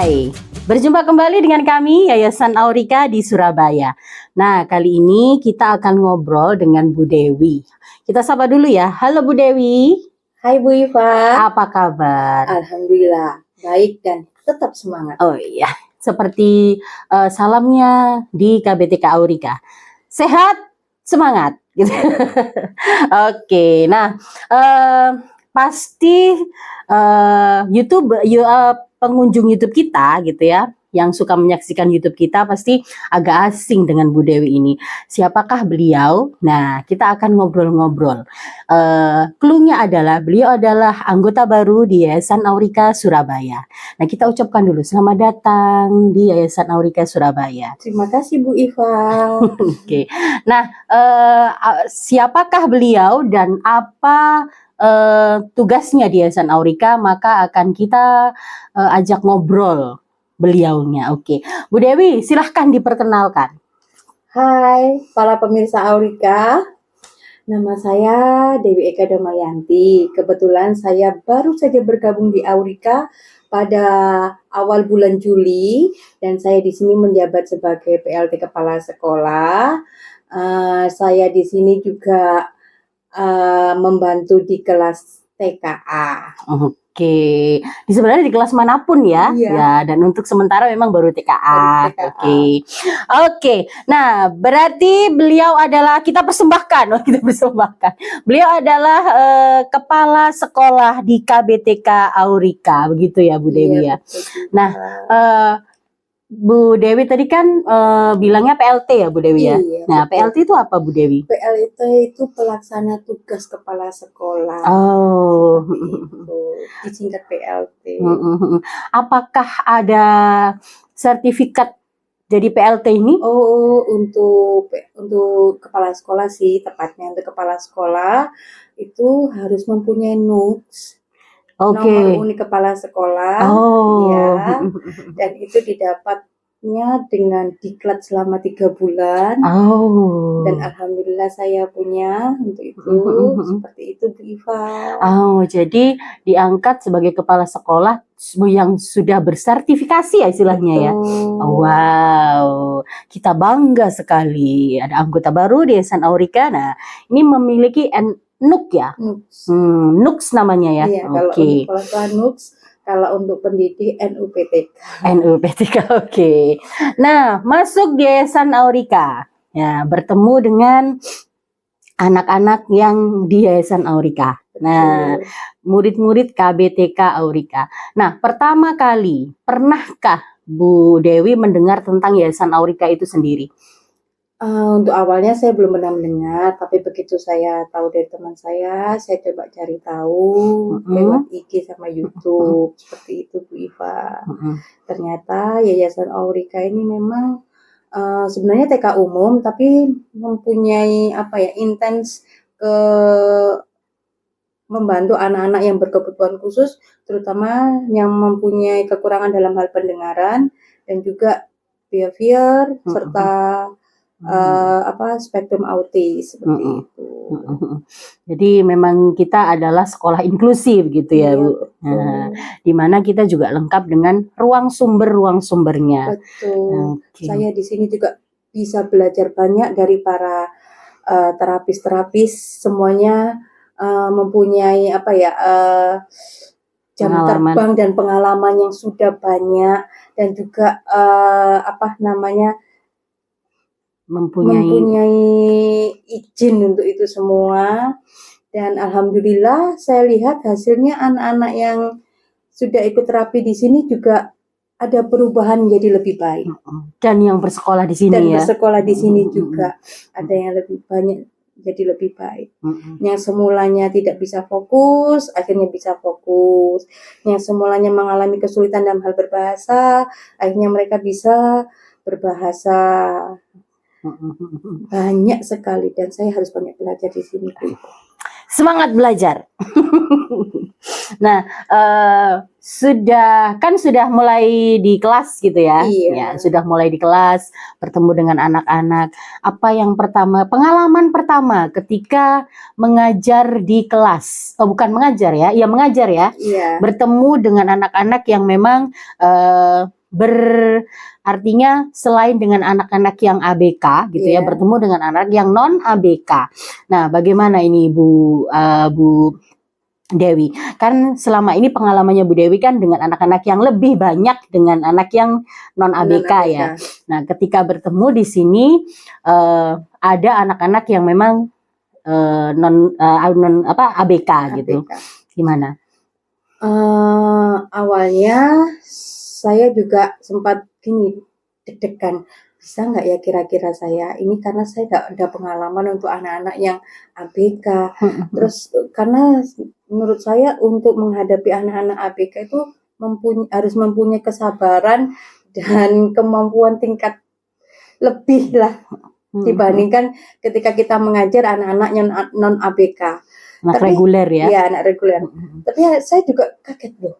Hai, berjumpa kembali dengan kami Yayasan Aurika di Surabaya. Nah, kali ini kita akan ngobrol dengan Bu Dewi. Kita sapa dulu ya. Halo Bu Dewi. Hai Bu Iva. Apa kabar? Alhamdulillah, baik dan tetap semangat. Oh iya, seperti salamnya di KBTK Aurika. Sehat, semangat. Gitu. Oke, nah pasti pengunjung YouTube kita gitu ya, yang suka menyaksikan YouTube kita pasti agak asing dengan Bu Dewi ini. Siapakah beliau? Nah, kita akan ngobrol-ngobrol. Clue-nya adalah beliau adalah anggota baru di Yayasan Aurika Surabaya. Nah, kita ucapkan dulu selamat datang di Yayasan Aurika Surabaya. Terima kasih Bu Iva. Oke. Nah, siapakah beliau dan apa tugasnya di Yayasan Aurika, maka akan kita ajak ngobrol beliaunya. Oke, Bu Dewi, silahkan diperkenalkan. Hai para pemirsa Aurika, nama saya Dewi Eka Damayanti. Kebetulan saya baru saja bergabung di Aurika pada awal bulan Juli dan saya di sini menjabat sebagai PLT Kepala Sekolah. Saya di sini juga membantu di kelas TKA. Oke, sebenarnya di kelas manapun ya, Iya. Ya. Dan untuk sementara memang baru TKA. Oke. Nah, berarti beliau adalah kita persembahkan. Beliau adalah kepala sekolah di KBTK Aurika, begitu ya, Bu Dewi ya. Nah, Bu Dewi tadi kan bilangnya PLT ya Bu Dewi ya. Iya, nah, betul. PLT itu apa Bu Dewi? PLT itu pelaksana tugas kepala sekolah. Oh, itu disingkat PLT. Apakah ada sertifikat jadi PLT ini? Oh, untuk kepala sekolah sih, tepatnya untuk kepala sekolah itu harus mempunyai NUKS. Nomor unik kepala sekolah, ya, dan itu didapatnya dengan diklat selama 3 bulan. Dan alhamdulillah saya punya untuk itu, seperti itu Bu Iva. Jadi diangkat sebagai kepala sekolah yang sudah bersertifikasi ya istilahnya. Betul. Ya. Wow, kita bangga sekali ada anggota baru di Yayasan Aurika. Nah, ini memiliki NUK ya? NUKS namanya ya? Iya, kalau untuk kepala NUKS, kalau untuk pendidik NUPTK. NUPTK, oke. Nah, masuk di Yayasan Aurika, ya, bertemu dengan anak-anak yang di Yayasan Aurika. Nah, murid-murid KBTK Aurika. Nah, pertama kali, pernahkah Bu Dewi mendengar tentang Yayasan Aurika itu sendiri? Untuk awalnya saya belum pernah mendengar, tapi begitu saya tahu dari teman saya coba cari tahu lewat IG sama YouTube, seperti itu Bu Iva. Ternyata Yayasan Aurika ini memang sebenarnya TK umum, tapi mempunyai intens membantu anak-anak yang berkebutuhan khusus, terutama yang mempunyai kekurangan dalam hal pendengaran dan juga behavior serta spektrum autis seperti itu. Jadi memang kita adalah sekolah inklusif gitu ya, Bu. Nah, di mana kita juga lengkap dengan ruang sumbernya. Betul. Saya di sini juga bisa belajar banyak dari para terapis semuanya mempunyai jam terbang dan pengalaman yang sudah banyak dan juga mempunyai izin untuk itu semua. Dan alhamdulillah saya lihat hasilnya anak-anak yang sudah ikut terapi di sini juga ada perubahan menjadi lebih baik. Dan yang bersekolah di sini bersekolah di sini juga ada yang lebih banyak jadi lebih baik. Yang semulanya tidak bisa fokus, akhirnya bisa fokus. Yang semulanya mengalami kesulitan dalam hal berbahasa, akhirnya mereka bisa berbahasa. Banyak sekali dan saya harus banyak belajar di sini. Semangat belajar. Nah, sudah mulai di kelas gitu ya. Iya. Ya, sudah mulai di kelas, bertemu dengan anak-anak. Apa yang pengalaman pertama ketika mengajar di kelas? Oh, bukan mengajar ya. Iya, mengajar ya. Iya. Bertemu dengan anak-anak yang memang artinya selain dengan anak-anak yang ABK gitu ya, Iya. bertemu dengan anak yang non ABK. Nah, bagaimana ini Bu Dewi? Kan selama ini pengalamannya Bu Dewi kan dengan anak-anak yang lebih banyak dengan anak yang non ABK ya. Nah, ketika bertemu di sini ada anak-anak yang memang non ABK gitu. Gimana? Awalnya saya juga sempat gini deg-degan, bisa nggak ya kira-kira saya ini, karena saya nggak ada pengalaman untuk anak-anak yang ABK. Terus karena menurut saya untuk menghadapi anak-anak ABK itu harus mempunyai kesabaran dan kemampuan tingkat lebih lah dibandingkan ketika kita mengajar anak-anak yang non ABK. Anak reguler ya? Iya, anak reguler. Tapi saya juga kaget loh.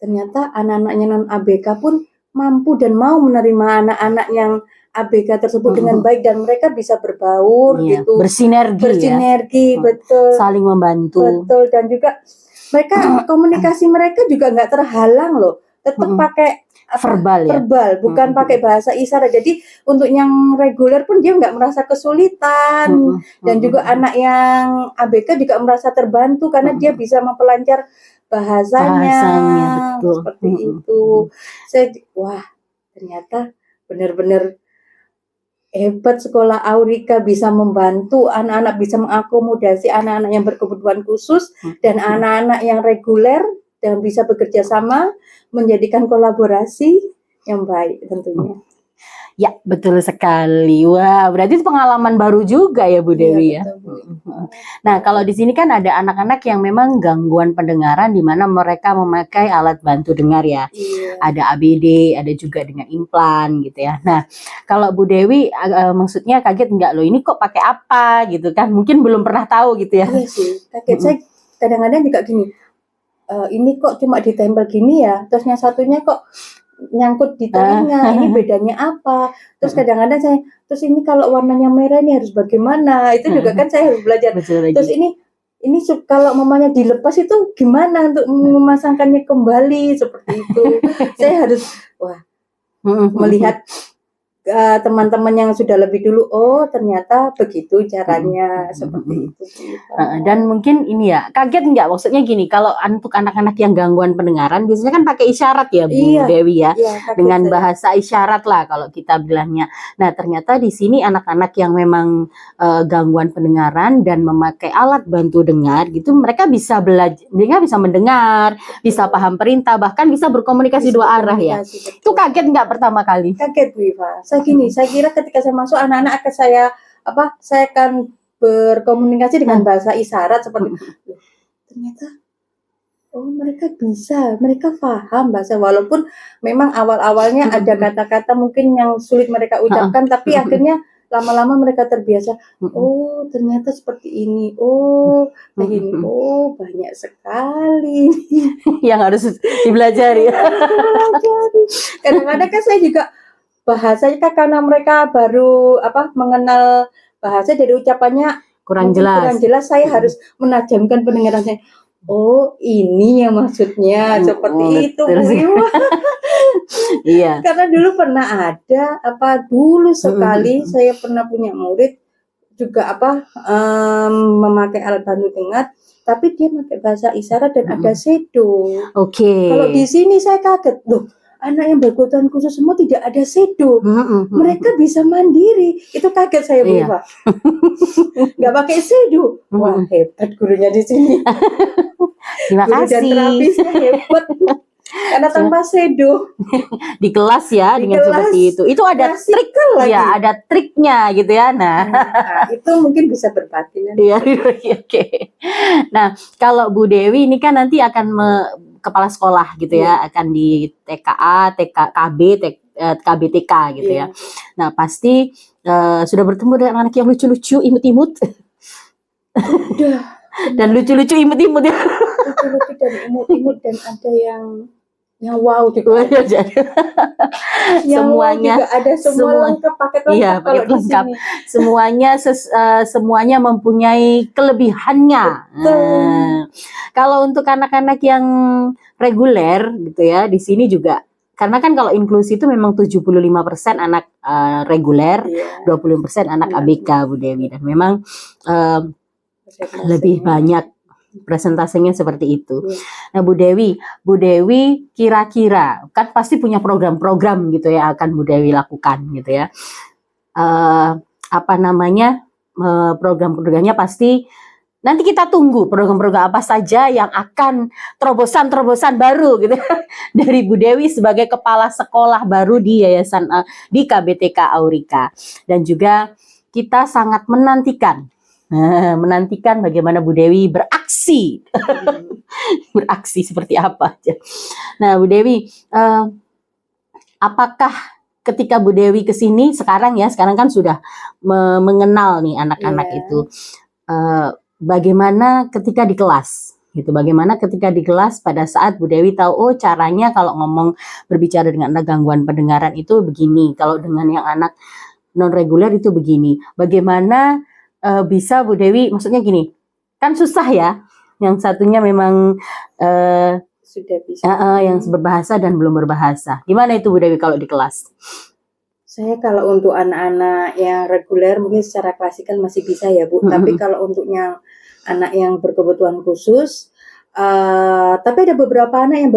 Ternyata anak-anaknya non ABK pun mampu dan mau menerima anak-anak yang ABK tersebut dengan baik, dan mereka bisa berbaur gitu. Bersinergi, betul. Saling membantu. Betul, dan juga mereka komunikasi mereka juga nggak terhalang loh. Tetap pakai verbal, bukan pakai bahasa isyarat. Jadi untuk yang reguler pun dia nggak merasa kesulitan, dan juga anak yang ABK juga merasa terbantu karena dia bisa memperlancar bahasanya betul. Seperti itu. Saya ternyata benar-benar hebat sekolah Aurika, bisa membantu anak-anak, bisa mengakomodasi anak-anak yang berkebutuhan khusus dan anak-anak yang reguler, dan bisa bekerja sama menjadikan kolaborasi yang baik tentunya. Ya, betul sekali. Wah, berarti itu pengalaman baru juga ya Bu Dewi ya. Nah, kalau di sini kan ada anak-anak yang memang gangguan pendengaran di mana mereka memakai alat bantu dengar ya. Ada ABD, ada juga dengan implan gitu ya. Nah, kalau Bu Dewi maksudnya kaget enggak loh, ini kok pakai apa gitu kan? Mungkin belum pernah tahu gitu ya. Iya sih, kaget. Saya kadang-kadang juga gini, ini kok cuma ditempel gini ya, terus yang satunya kok nyangkut di telinga, ini bedanya apa? Terus kadang-kadang terus ini kalau warnanya merah ini harus bagaimana? Itu juga kan saya harus belajar. Terus ini kalau mamanya dilepas itu gimana untuk memasangkannya kembali seperti itu? Saya harus melihat teman-teman yang sudah lebih dulu, oh ternyata begitu caranya, seperti itu. Dan mungkin ini ya, kaget nggak? Maksudnya gini, kalau untuk anak-anak yang gangguan pendengaran biasanya kan pakai isyarat ya Bu Dewi ya, dengan bahasa isyarat lah kalau kita bilangnya. Nah, ternyata di sini anak-anak yang memang gangguan pendengaran dan memakai alat bantu dengar gitu, mereka bisa belajar, mereka bisa mendengar, bisa paham perintah, bahkan bisa berkomunikasi dua arah ya. Itu kaget nggak pertama kali? Kaget Bu Iva. Saya kira ketika saya masuk anak-anak akan saya akan berkomunikasi dengan bahasa isyarat seperti itu. Ternyata mereka bisa, mereka paham bahasa, walaupun memang awal-awalnya ada kata-kata mungkin yang sulit mereka ucapkan, tapi akhirnya lama-lama mereka terbiasa. Oh, ternyata seperti ini. Oh, begini. Oh, banyak sekali yang harus dipelajari. Kadang-kadang kan saya juga bahasanya kan karena mereka baru mengenal bahasa, jadi ucapannya kurang jelas. Saya harus menajamkan pendengaran saya. Oh, ini yang maksudnya seperti itu. Iya. Karena dulu pernah ada dulu sekali saya pernah punya murid juga memakai alat bantu dengar, tapi dia pakai bahasa isyarat dan ada shadow. Kalau di sini saya kaget, loh, anak yang berkebutuhan khusus semua tidak ada shadow. Mereka bisa mandiri. Itu kaget saya, Bu Iva. Nggak pakai shadow. Wah, hebat gurunya di sini. Terima kasih. Dan terapisnya hebat. Karena tanpa shadow. Di kelas ya, dengan seperti itu. Itu ada trik ya, ada triknya gitu ya. Nah, itu mungkin bisa berbatin. Iya, oke. Nah, kalau Bu Dewi ini kan nanti akan kepala sekolah gitu ya, akan di TKA, TKB, KBTK gitu ya. Nah, pasti sudah bertemu dengan anak yang lucu-lucu, imut-imut. Dan lucu-lucu, imut-imut ya. lucu dan imut-imut dan ada yang wow juga. Yang Semuanya wow juga ada, semua lengkap, paket lengkap iya, kalau paket di lengkap. sini. Semuanya mempunyai kelebihannya. Kalau untuk anak-anak yang reguler gitu ya, di sini juga karena kan kalau inklusi itu memang 75% anak reguler, 20% anak ABK Bu Dewi, dan memang lebih banyak presentasinya seperti itu. Nah Bu Dewi kira-kira kan pasti punya program-program gitu ya akan Bu Dewi lakukan gitu ya. Program-programnya pasti nanti kita tunggu program-program apa saja yang akan terobosan-terobosan baru gitu dari Bu Dewi sebagai kepala sekolah baru di yayasan di KBTK Aurika, dan juga kita sangat menantikan bagaimana Bu Dewi beraksi. Beraksi seperti apa aja. Nah, Bu Dewi, apakah ketika Bu Dewi kesini sekarang kan sudah mengenal nih anak-anak itu, bagaimana ketika di kelas? Gitu. Bagaimana ketika di kelas pada saat Bu Dewi tahu, oh caranya kalau ngomong berbicara dengan anak gangguan pendengaran itu begini, kalau dengan yang anak non reguler itu begini. Bagaimana bisa Bu Dewi, maksudnya gini, kan susah ya, yang satunya memang sudah bisa, yang berbahasa dan belum berbahasa. Gimana itu Bu Dewi kalau di kelas? Saya kalau untuk anak-anak yang reguler mungkin secara klasikal masih bisa ya Bu, tapi kalau untuk yang anak yang berkebutuhan khusus, tapi ada beberapa anak yang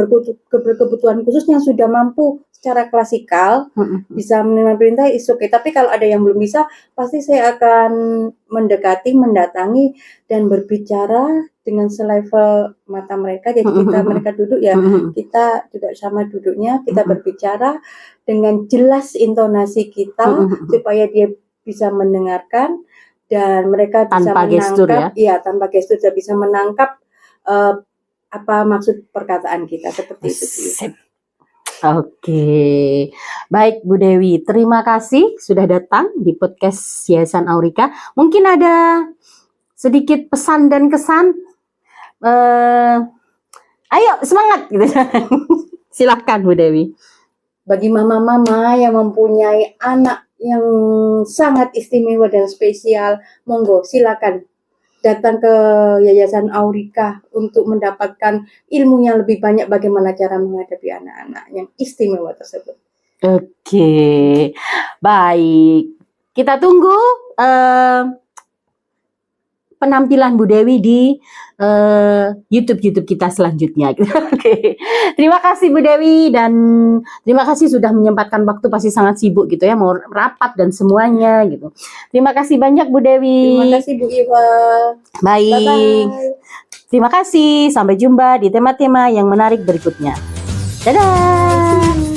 berkebutuhan khusus yang sudah mampu secara klasikal bisa menerima perintah, is okay. Tapi kalau ada yang belum bisa, pasti saya akan mendatangi dan berbicara dengan selevel mata mereka. Jadi mereka duduk ya, kita juga sama duduknya, kita berbicara dengan jelas intonasi kita supaya dia bisa mendengarkan dan mereka bisa tanpa gestur ya? Tanpa gestur dia bisa menangkap apa maksud perkataan kita, seperti itu sih. Oke, baik Bu Dewi, terima kasih sudah datang di podcast Yayasan Aurika. Mungkin ada sedikit pesan dan kesan, ayo semangat gitu. Silakan Bu Dewi. Bagi mama-mama yang mempunyai anak yang sangat istimewa dan spesial, monggo silakan datang ke Yayasan Aurika untuk mendapatkan ilmunya lebih banyak bagaimana cara menghadapi anak-anak yang istimewa tersebut. Oke, baik. Kita tunggu penampilan Bu Dewi di YouTube kita selanjutnya. Oke. Terima kasih Bu Dewi, dan terima kasih sudah menyempatkan waktu, pasti sangat sibuk gitu ya, mau rapat dan semuanya gitu. Terima kasih banyak Bu Dewi. Terima kasih Bu Iwa. Baik. Bye-bye. Terima kasih. Sampai jumpa di tema-tema yang menarik berikutnya. Dadah.